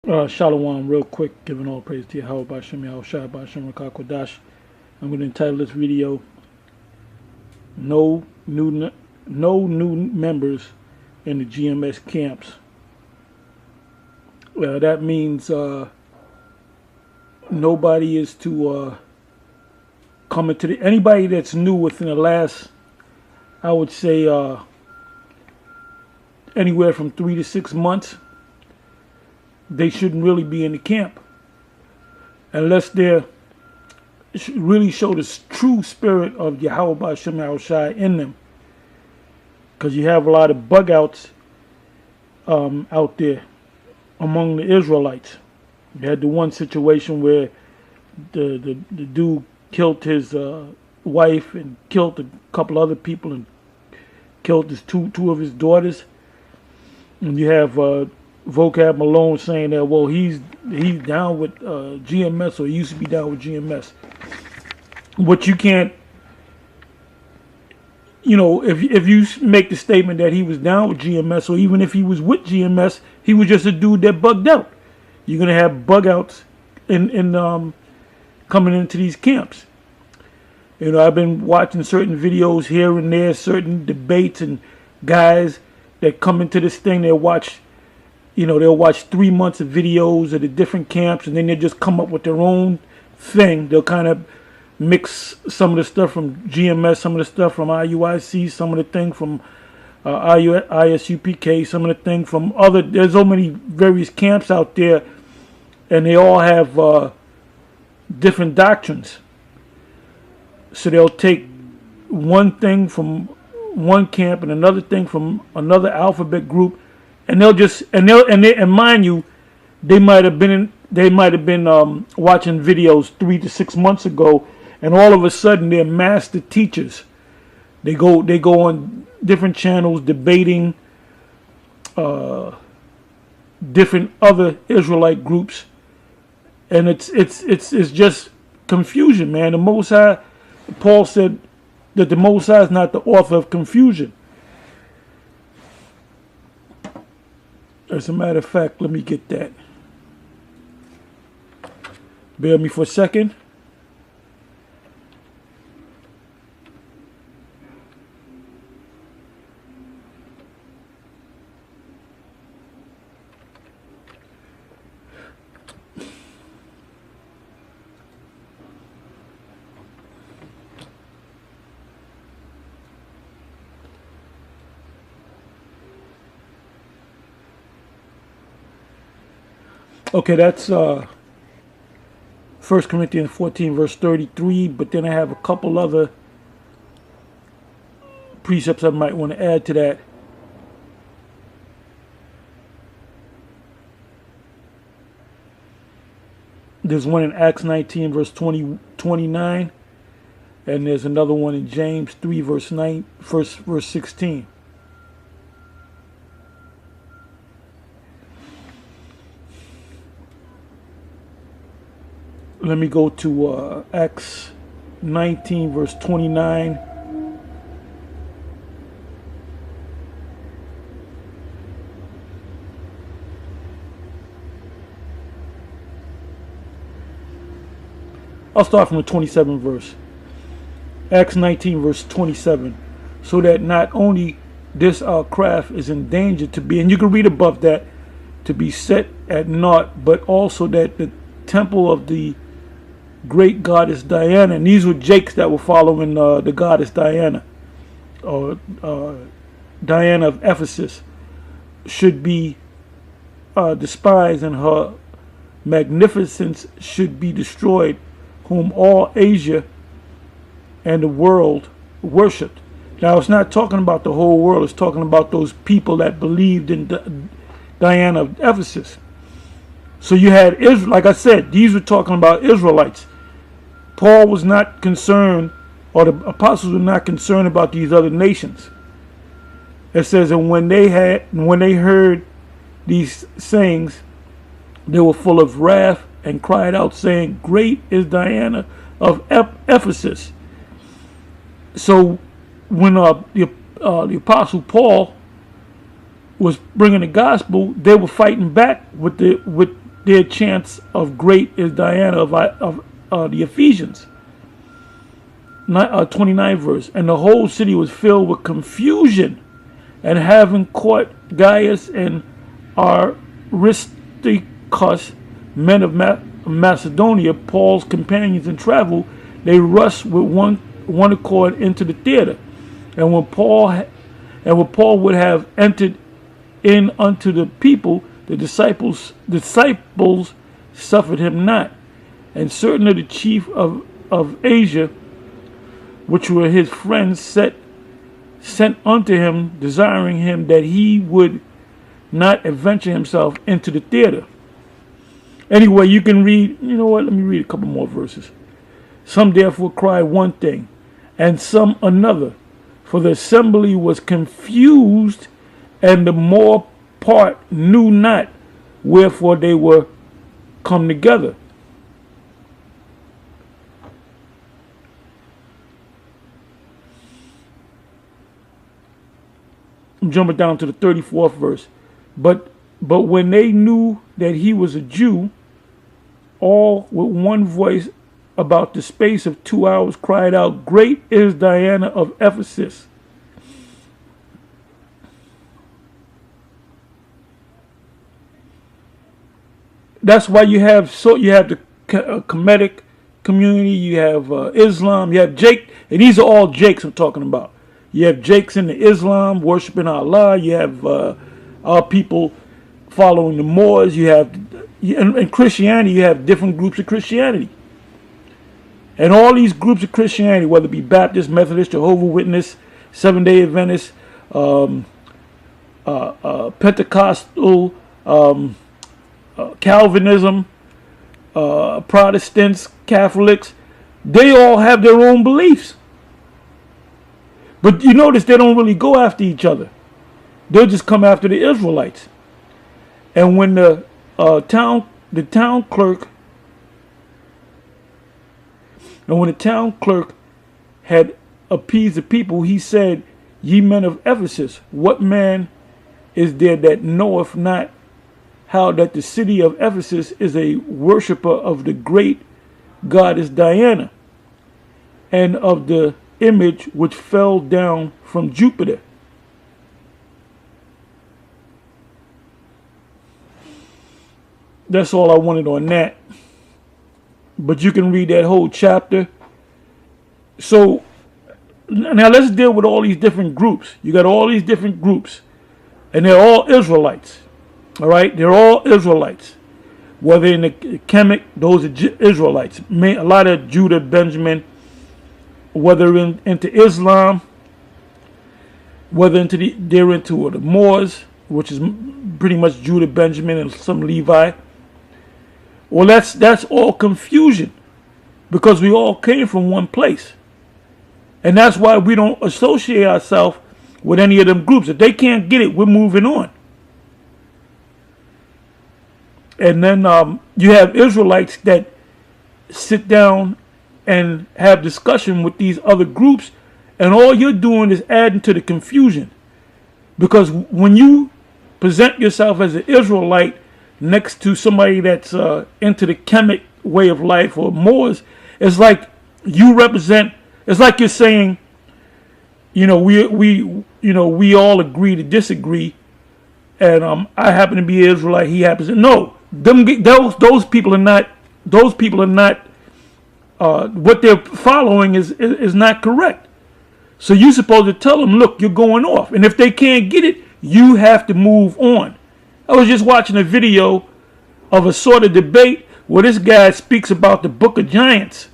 Shalom, real quick, giving all praise to Yahweh Bashem, Yahweh Shai Bashem, Rakakodash. I'm going to entitle this video, no new, no new members in the GMS camps. That means nobody is to come into anybody that's new within the last, I would say, anywhere from 3 to 6 months. They shouldn't really be in the camp unless they really show the true spirit of Yahweh Ba'Shem Yahushai in them. Because you have a lot of bug outs out there among the Israelites. You had the one situation where the dude killed his wife and killed a couple other people and killed his two of his daughters. And you have Vocab Malone saying that, well, he's down with GMS, or he used to be down with GMS. But you can't, if you make the statement that he was down with GMS, or even if he was with GMS, he was just a dude that bugged out. You're gonna have bug outs in coming into these camps. I've been watching certain videos here and there, certain debates, and guys that come into this thing, they'll watch 3 months of videos of the different camps, and then they just come up with their own thing. They'll kind of mix some of the stuff from GMS, some of the stuff from IUIC, some of the thing from ISUPK, some of the thing from other. There's so many various camps out there, and they all have different doctrines. So they'll take one thing from one camp and another thing from another alphabet group, and mind you, they might have been watching videos 3 to 6 months ago, and all of a sudden they're master teachers. They go on different channels debating different other Israelite groups, and it's just confusion, man. The Most High, Paul said that the Most High is not the author of confusion. As a matter of fact, let me get that. Bear with me for a second. Okay, that's 1 Corinthians 14, verse 33. But then I have a couple other precepts I might want to add to that. There's one in Acts 19, verse 29. And there's another one in James 3, verse 16. Let me go to Acts 19, verse 29. I'll start from the 27th verse. Acts 19, verse 27. So that not only this our craft is in danger to be, and you can read above that, to be set at naught, but also that the temple of the great goddess Diana, and these were Jakes that were following the goddess Diana, or Diana of Ephesus, should be despised, and her magnificence should be destroyed, whom all Asia and the world worshipped. Now, it's not talking about the whole world. It's talking about those people that believed in Diana of Ephesus. So you had Israel. Like I said, these were talking about Israelites. Paul was not concerned, or the apostles were not concerned about these other nations. It says, and when they heard these sayings, they were full of wrath and cried out, saying, "Great is Diana of Ephesus." So when the apostle Paul was bringing the gospel, they were fighting back with their chants of great is Diana of the Ephesians. 29th verse. And the whole city was filled with confusion, and having caught Gaius and Aristarchus, men of Macedonia, Paul's companions in travel, they rushed with one accord into the theater. And when Paul would have entered in unto the people, the disciples suffered him not. And certain of the chief of Asia, which were his friends, sent unto him, desiring him that he would not adventure himself into the theater. Anyway, you can read, you know what, let me read a couple more verses. Some therefore cried one thing, and some another, for the assembly was confused, and the more part knew not wherefore they were come together. I'm jumping down to the 34th verse. But when they knew that he was a Jew, all with one voice about the space of 2 hours cried out, Great is Diana of Ephesus. That's why you have the Kemetic community, you have Islam, you have Jake, and these are all Jakes I'm talking about. You have Jakes in the Islam worshiping Allah. You have our people following the Moors. You have in Christianity, you have different groups of Christianity. And all these groups of Christianity, whether it be Baptist, Methodist, Jehovah's Witness, Seventh-day Adventist, Pentecostal, Calvinism, Protestants, Catholics, they all have their own beliefs. But you notice they don't really go after each other. They'll just come after the Israelites. And when the town clerk had appeased the people, he said, Ye men of Ephesus, what man is there that knoweth not how that the city of Ephesus is a worshipper of the great goddess Diana, and of the image which fell down from Jupiter? That's all I wanted on that. But you can read that whole chapter. So now let's deal with all these different groups. You got all these different groups, and they're all Israelites. All right, they're all Israelites. Whether in the Kemet, those are Israelites. A lot of Judah, Benjamin. Whether into Islam, whether they're into the Moors, which is pretty much Judah, Benjamin, and some Levi. Well, that's all confusion, because we all came from one place, and that's why we don't associate ourselves with any of them groups. If they can't get it, we're moving on. And then you have Israelites that sit down and have discussion with these other groups, and all you're doing is adding to the confusion. Because when you present yourself as an Israelite next to somebody that's into the Kemet way of life or Moors, it's like you represent. It's like you're saying, we all agree to disagree, and I happen to be an Israelite. He happens to those people are not. Those people are not. What they're following is not correct. So you're supposed to tell them, look, you're going off. And if they can't get it, you have to move on. I was just watching a video of a sort of debate where this guy speaks about the book of Giants.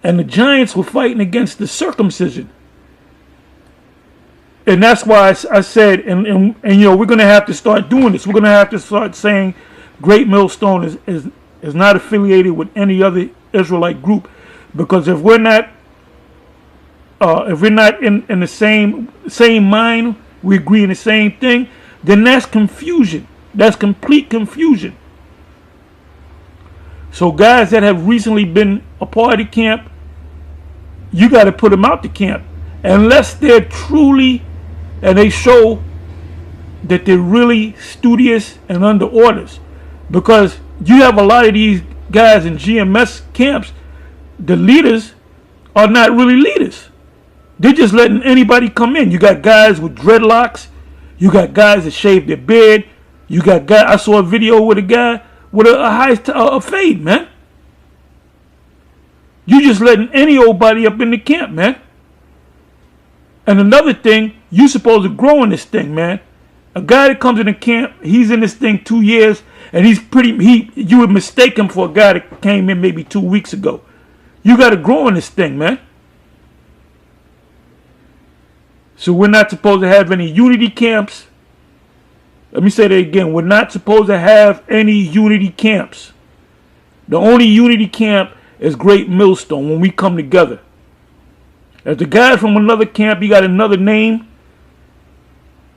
And the Giants were fighting against the circumcision. And that's why I said, and we're going to have to start doing this. We're going to have to start saying Great Millstone is not affiliated with any other Israelite group, because if we're not in the same mind, we agree in the same thing, then that's confusion. That's complete confusion. So guys that have recently been a part of the camp, you got to put them out the camp unless they're truly, and they show that they're really studious and under orders. Because You have a lot of these guys in GMS camps. The leaders are not really leaders. They're just letting anybody come in. You got guys with dreadlocks. You got guys that shave their beard. You got guys. I saw a video with a guy with a fade, man. You just letting any old body up in the camp, man. And another thing, you supposed to grow in this thing, man. A guy that comes in the camp, he's in this thing 2 years, and you would mistake him for a guy that came in maybe 2 weeks ago. You got to grow in this thing, man. So we're not supposed to have any unity camps. Let me say that again. We're not supposed to have any unity camps. The only unity camp is Great Millstone when we come together. If the guy from another camp, he got another name,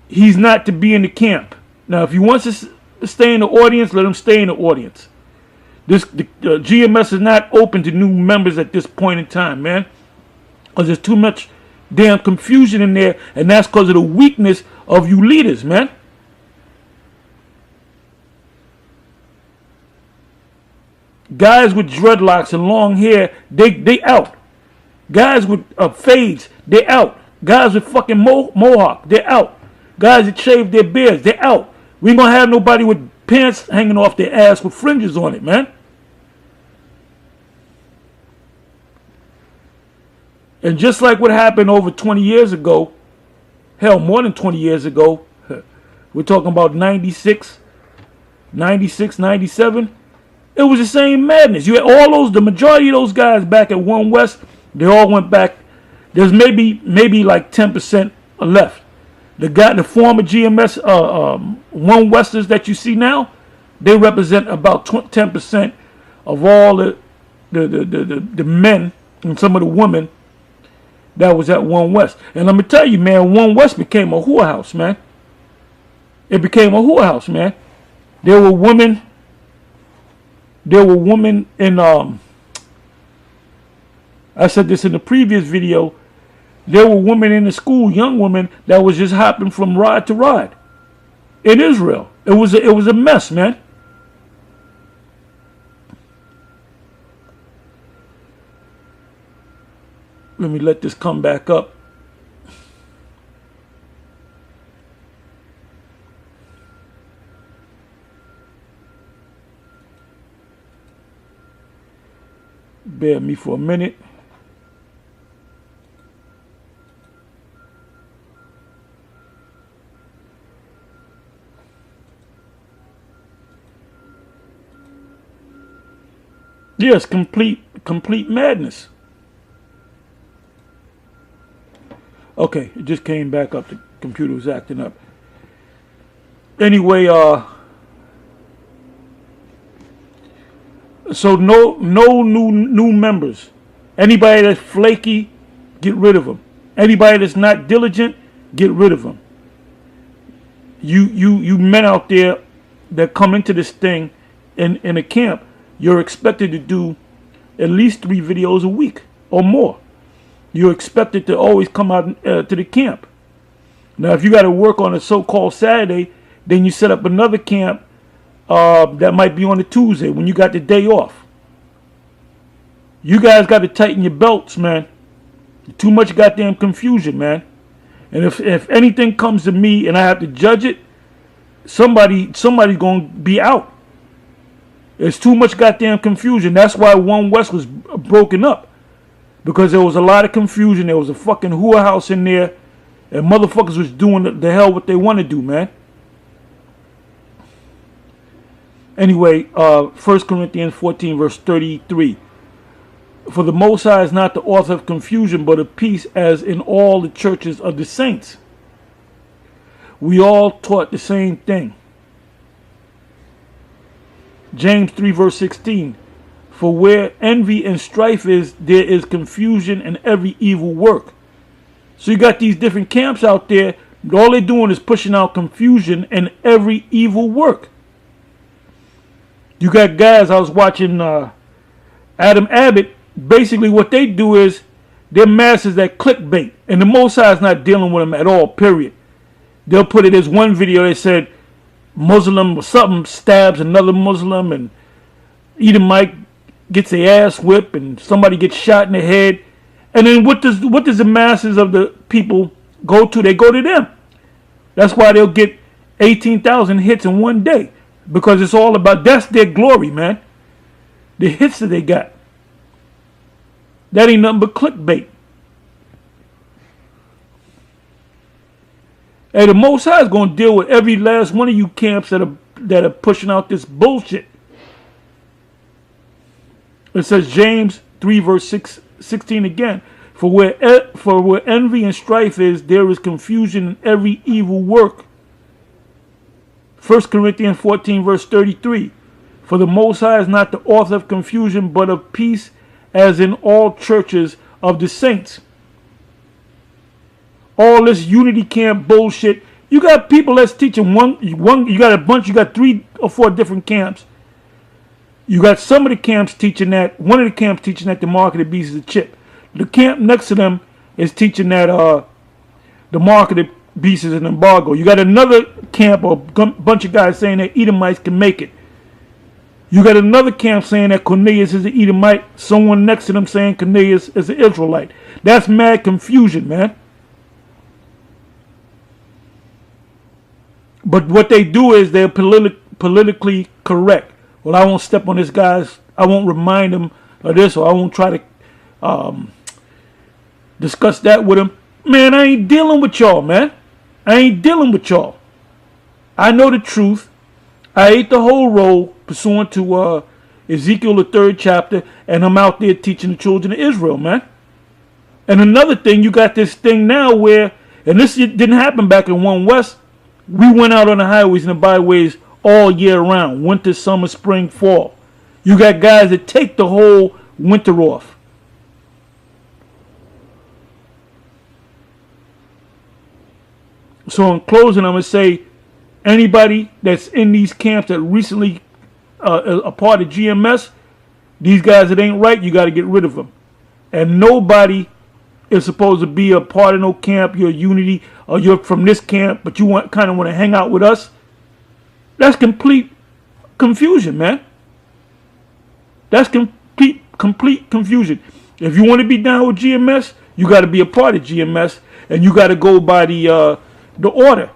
he's not to be in the camp. Now, if he wants to stay in the audience, let him stay in the audience. The GMS is not open to new members at this point in time, man. Because there's too much damn confusion in there, and that's because of the weakness of you leaders, man. Guys with dreadlocks and long hair, they out. Guys with fades, they out. Guys with fucking mohawk, they out. Guys that shave their beards, they out. We ain't gonna have nobody with pants hanging off their ass with fringes on it, man. And just like what happened over 20 years ago, hell, more than 20 years ago, we're talking about 96, 97, it was the same madness. You had the majority of those guys back at One West, they all went back. There's maybe like 10% left. The former GMS One Westers that you see now, they represent about 10% of all the men and some of the women that was at One West. And let me tell you, man, One West became a whorehouse, man. It became a whorehouse, man. There were women in I said this in the previous video. There were women in the school, young women, that was just hopping from rod to rod in Israel. It was a mess, man. Let me let this come back up. Bear me for a minute. Yes, complete madness. Okay, it just came back up. The computer was acting up. Anyway, so no new members. Anybody that's flaky, get rid of them. Anybody that's not diligent, get rid of them. You men out there that come into this thing in a camp, you're expected to do at least 3 videos a week or more. You're expected to always come out to the camp. Now, if you got to work on a so-called Saturday, then you set up another camp that might be on a Tuesday when you got the day off. You guys got to tighten your belts, man. Too much goddamn confusion, man. And if anything comes to me and I have to judge it, somebody's going to be out. There's too much goddamn confusion. That's why One West was broken up. Because there was a lot of confusion. There was a fucking whorehouse in there. And motherfuckers was doing the hell what they want to do, man. Anyway, 1 Corinthians 14 verse 33. For the Most High is not the author of confusion, but of peace, as in all the churches of the saints. We all taught the same thing. James 3 verse 16. For where envy and strife is, there is confusion and every evil work. So you got these different camps out there. All they're doing is pushing out confusion and every evil work. You got guys, I was watching Adam Abbott. Basically what they do is they're masters at clickbait. And the Most High is not dealing with them at all, period. They'll put it as one video that said Muslim or something stabs another Muslim, and Edomite gets their ass whipped and somebody gets shot in the head. And then what does the masses of the people go to? They go to them. That's why they'll get 18,000 hits in one day. Because it's all about, that's their glory, man. The hits that they got. That ain't nothing but clickbait. Hey, the Most High is going to deal with every last one of you camps that are pushing out this bullshit. It says James 3 verse 16 again. For where envy and strife is, there is confusion in every evil work. 1 Corinthians 14 verse 33. For the Most High is not the author of confusion, but of peace, as in all churches of the saints. All this unity camp bullshit. You got people that's teaching one. You got a bunch. You got 3 or 4 different camps. You got some of the camps teaching that. One of the camps teaching that the mark of the beast is a chip. The camp next to them is teaching that the mark of the beast is an embargo. You got another camp or bunch of guys saying that Edomites can make it. You got another camp saying that Cornelius is an Edomite. Someone next to them saying Cornelius is an Israelite. That's mad confusion, man. But what they do is they're politically correct. Well, I won't step on this guy's. I won't remind him of this, or I won't try to discuss that with him. Man, I ain't dealing with y'all, man. I ain't dealing with y'all. I know the truth. I ate the whole roll pursuant to Ezekiel the 3rd chapter, and I'm out there teaching the children of Israel, man. And another thing, you got this thing now where, and this didn't happen back in 1 West. We went out on the highways and the byways all year round. Winter, summer, spring, fall. You got guys that take the whole winter off. So in closing, I'm going to say, anybody that's in these camps that recently a part of GMS, these guys that ain't right, you got to get rid of them. And nobody is supposed to be a part of no camp. You're Unity, or you're from this camp, but you kind of want to hang out with us. That's complete confusion, man. That's complete confusion. If you want to be down with GMS, you got to be a part of GMS, and you got to go by the order.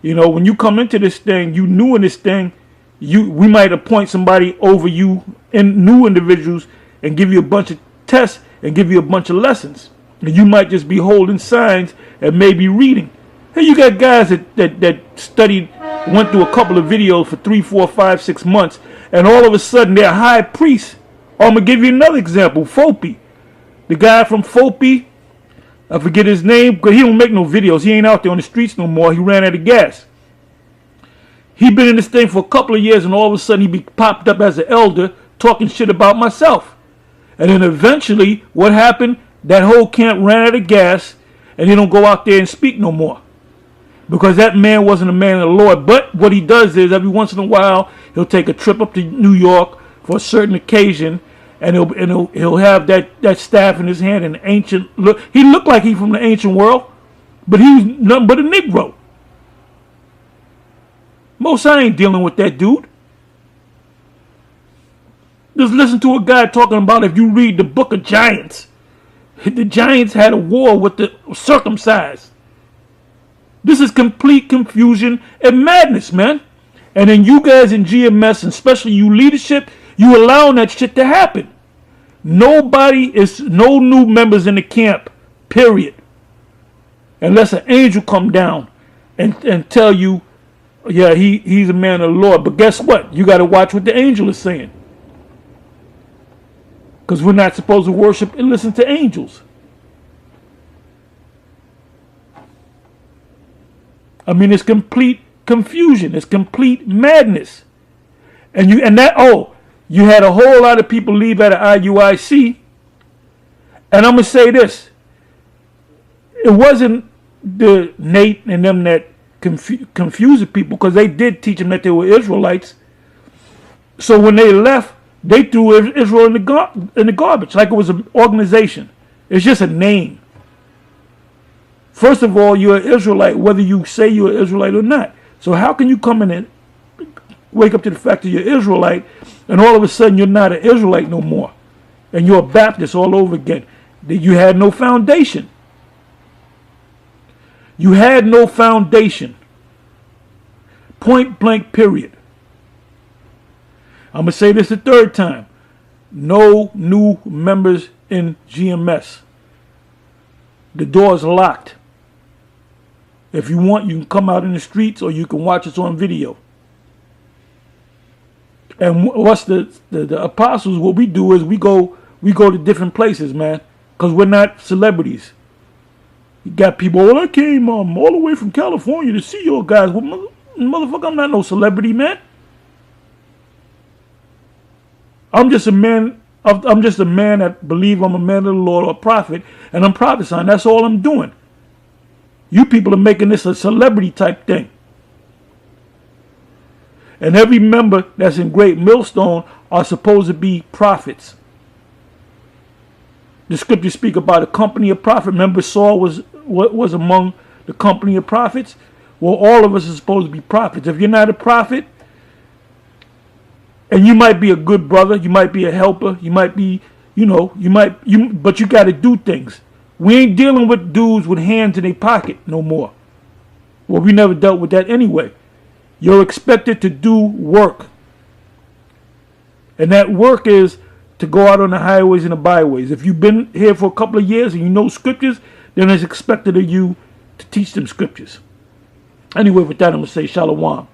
You know, when you come into this thing, you new in this thing, we might appoint somebody over you, and new individuals, and give you a bunch of tests and give you a bunch of lessons. And you might just be holding signs and maybe reading. Hey, you got guys that studied, went through a couple of videos for 3, 4, 5, 6 months, and all of a sudden they're high priests. Or I'm going to give you another example, Fopi. The guy from Fopi, I forget his name, because he don't make no videos. He ain't out there on the streets no more. He ran out of gas. He been in this thing for a couple of years, and all of a sudden he be popped up as an elder talking shit about myself. And then eventually, what happened? That whole camp ran out of gas, and he don't go out there and speak no more. Because that man wasn't a man of the Lord. But what he does is, every once in a while, he'll take a trip up to New York for a certain occasion, and he'll have that staff in his hand, an ancient look. He looked like he from the ancient world, but he was nothing but a Negro. Most I ain't dealing with that dude. Just listen to a guy talking about, if you read the book of Giants, the Giants had a war with the circumcised. This is complete confusion and madness, man. And then you guys in GMS, and especially you leadership, you allowing that shit to happen. No new members in the camp, period. Unless an angel come down and tell you, yeah, he's a man of the Lord. But guess what? You got to watch what the angel is saying. Because we're not supposed to worship and listen to angels. I mean, it's complete confusion. It's complete madness. And you had a whole lot of people leave out of IUIC. And I'm going to say this. It wasn't the Nate and them that confused the people, because they did teach them that they were Israelites. So when they left, they threw Israel in the garbage like it was an organization. It's just a name. First of all, you're an Israelite, whether you say you're an Israelite or not. So how can you come in and wake up to the fact that you're Israelite, and all of a sudden you're not an Israelite no more, and you're a Baptist all over again. That you had no foundation. You had no foundation. Point blank, period. I'm going to say this a third time. No new members in GMS. The door is locked. If you want, you can come out in the streets or you can watch us on video. And what's the apostles, what we do is we go to different places, man. Because we're not celebrities. You got people, well, I came all the way from California to see your guys. Well, motherfucker, I'm not no celebrity, man. I'm just a man that believe I'm a man of the Lord or a prophet, and I'm prophesying. That's all I'm doing. You people are making this a celebrity type thing. And every member that's in Great Millstone are supposed to be prophets. The scriptures speak about a company of prophets. Remember Saul was among the company of prophets? Well, all of us are supposed to be prophets. If you're not a prophet, and you might be a good brother, you might be a helper, you might be, but you got to do things. We ain't dealing with dudes with hands in their pocket no more. Well, we never dealt with that anyway. You're expected to do work. And that work is to go out on the highways and the byways. If you've been here for a couple of years and you know scriptures, then it's expected of you to teach them scriptures. Anyway, with that, I'm going to say shalom.